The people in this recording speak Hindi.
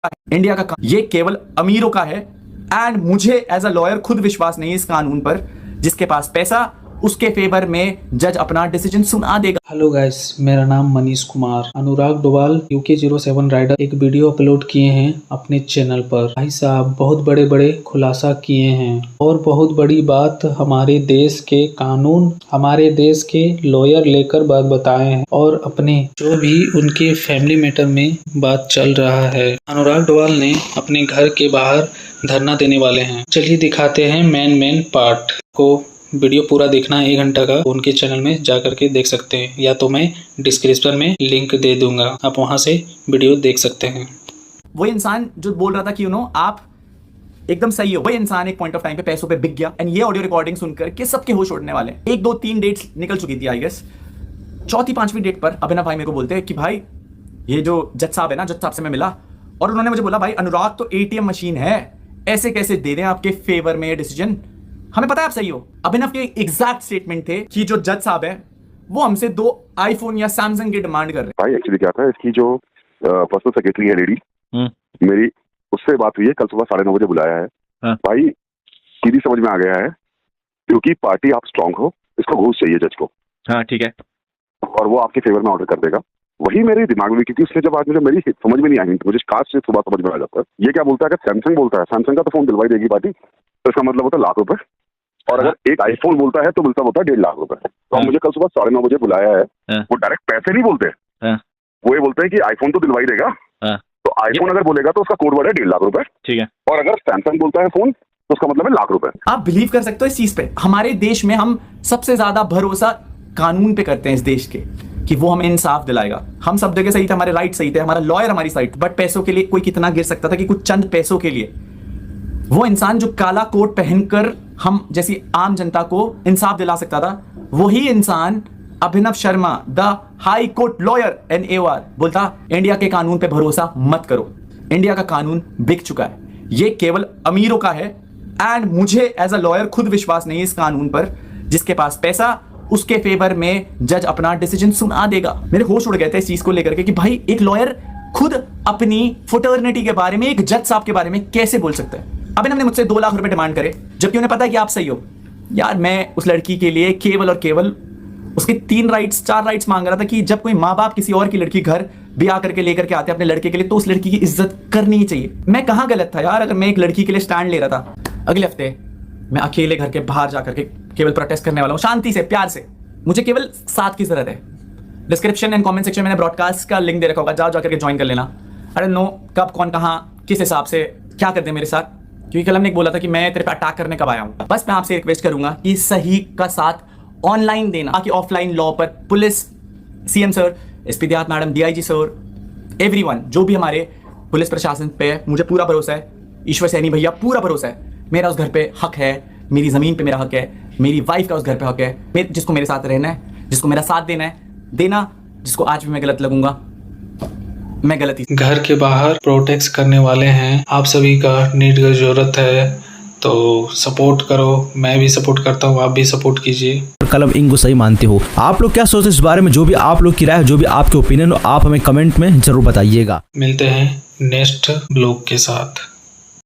इंडिया का ये केवल अमीरों का है। एंड मुझे एज अ लॉयर खुद विश्वास नहीं है इस कानून पर। जिसके पास पैसा उसके फेवर में जज अपना डिसीजन सुना देगा। हेलो गाइस, मेरा नाम मनीष कुमार। अनुराग डोवाल UK07 राइडर एक वीडियो अपलोड किए हैं अपने चैनल पर। भाई साहब बहुत बड़े बड़े खुलासा किए हैं और बहुत बड़ी बात हमारे देश के कानून, हमारे देश के लॉयर लेकर बात बताए हैं और अपने जो भी उनके फैमिली मैटर में बात चल रहा है। अनुराग डोवाल ने अपने घर के बाहर धरना देने वाले हैं। चलिए दिखाते हैं मेन पार्ट को। वीडियो पूरा देखना है 1 घंटा का, उनके चैनल में जाकर के देख सकते हैं, या तो मैं डिस्क्रिप्शन में लिंक दे दूंगा, आप वहां से वीडियो देख सकते हैं। वो इंसान जो बोल रहा था कि आप एकदम सही हो, वही इंसान एक पॉइंट ऑफ टाइम पे पैसों पे बिक गया। एंड ये ऑडियो रिकॉर्डिंग सुनकर के सबके होश उड़ने वाले। 1 2 3 डेट्स निकल चुकी थी आई गेस। 4थी 5वीं डेट पर अभिनव भाई मेरे को बोलते हैं कि भाई ये जो जज साहब है ना, जज साहब से मैं मिला और उन्होंने मुझे बोला भाई अनुराग तो ATM मशीन है, ऐसे कैसे दे दें आपके फेवर में डिसीजन, हमें पता है आप सही हो। अभिनव के एग्जैक्ट स्टेटमेंट थे कि जो जज साहब है वो हमसे 2 आईफोन या सैमसंग की डिमांड कर रहे हैं। भाई एक्चुअली क्या था, इसकी जो पर्सनल सेक्रेटरी है लेडी, मेरी उससे बात हुई है, कल सुबह 9:30 बजे बुलाया है। भाई सीधी समझ में आ गया है, क्योंकि पार्टी आप स्ट्रांग हो, इसको घूस चाहिए जज को। हाँ ठीक है। और वो आपके फेवर में ऑर्डर कर देगा। वही मेरे दिमाग में, क्योंकि उसने जब आज मुझे मेरी समझ में नहीं आई, मुझे काश से सुबह समझ में आ जाता है। ये क्या बोलता है, अगर सैमसंग बोलता है, सैमसंग का तो फोन दिलवाई देगी पार्टी, तो इसका मतलब होता है ₹1,00,000। और अगर एक आईफोन बोलता है तो मिलता होता है ₹1,50,000। तो मुझे कल सुबह 9:30 बजे बुलाया है। वो डायरेक्ट पैसे नहीं बोलते, वो ये बोलते हैं कि आईफोन तो दिलवाई देगा। तो आईफोन अगर बोलेगा तो उसका कोड वर्ड है ₹1,50,000। ठीक है। और अगर सैमसंग बोलता है फोन तो उसका मतलब है ₹1,00,000। आप बिलीव कर सकते हो इस चीज पे। हमारे देश में हम सबसे ज्यादा भरोसा कानून पे करते हैं इस देश के, कि वो हमें इंसाफ दिलाएगा। हम सब जगह सही थे, हमारे राइट सही थे, हमारा लॉयर हमारी साइड। बट पैसों के लिए कोई कितना गिर सकता था कि कुछ चंद पैसों के लिए वो इंसान जो काला कोट पहनकर हम जैसी आम जनता को इंसाफ दिला सकता था, वही इंसान Abhinav Sharma the high court lawyer and AOR बोलता इंडिया के कानून पे भरोसा मत करो, इंडिया का कानून बिक चुका है, ये केवल अमीरों का है। एंड मुझे एज अ लॉयर खुद विश्वास नहीं है इस कानून पर। जिसके पास पैसा उसके फेवर में जज अपना डिसीजन सुना देगा। मेरे होश उड़ गए थे इस चीज को लेकर के कि भाई एक लॉयर खुद अपनी फ्रेटर्निटी के बारे में, एक जज साहब के बारे में कैसे बोल सकता है। अभिनव ने मुझसे ₹2,00,000 डिमांड करे, जबकि उन्हें पता है कि आप सही हो। यार मैं उस लड़की के लिए केवल और केवल उसके 3 राइट्स 4 राइट्स मांग रहा था कि जब कोई माँ बाप किसी और की लड़की घर ब्याह करके लेकर के आते हैं अपने लड़के के लिए, तो उस लड़की की इज्जत करनी ही चाहिए। मैं कहाँ गलत था यार, अगर मैं एक लड़की के लिए स्टैंड ले रहा था। अगले हफ्ते मैं अकेले घर के बाहर जाकर के केवल प्रोटेस्ट करने वाला हूँ, शांति से, प्यार से। मुझे केवल साथ की जरूरत है। डिस्क्रिप्शन एंड कमेंट सेक्शन में मैंने ब्रॉडकास्ट का लिंक दे रखा होगा, जाओ जाकर के ज्वाइन कर लेना। अरे नो कब कौन कहाँ किस हिसाब से क्या कर दे मेरे साथ, क्योंकि कल हमने बोला था कि मैं तेरे पे अटैक करने कब आया हूं। बस मैं आपसे रिक्वेस्ट करूंगा कि सही का साथ ऑनलाइन देना, बाकी ऑफलाइन लॉ पर पुलिस, CM सर, SP देहात मैडम, DIG सर, एवरीवन जो भी हमारे पुलिस प्रशासन पे है, मुझे पूरा भरोसा है। ईश्वर सैनी भैया पूरा भरोसा है। मेरा उस घर पे हक है, मेरी जमीन पे मेरा हक है, मेरी वाइफ का उस घर पे हक है। जिसको मेरे साथ रहना है, जिसको मेरा साथ देना है देना, जिसको आज भी मैं गलत लगूंगा मैं गलत ही। घर के बाहर प्रोटेक्ट करने वाले हैं, आप सभी का नीड की जरूरत है, तो सपोर्ट करो। मैं भी सपोर्ट करता हूँ, आप भी सपोर्ट कीजिए। कलम इंक को सही मानते हो। आप लोग क्या सोचते हैं इस बारे में? जो भी आप लोग की राय, जो भी आपके ओपिनियन, आप हमें कमेंट में जरूर बताइएगा। मिलते हैं नेक्स्ट ब्लॉग के साथ।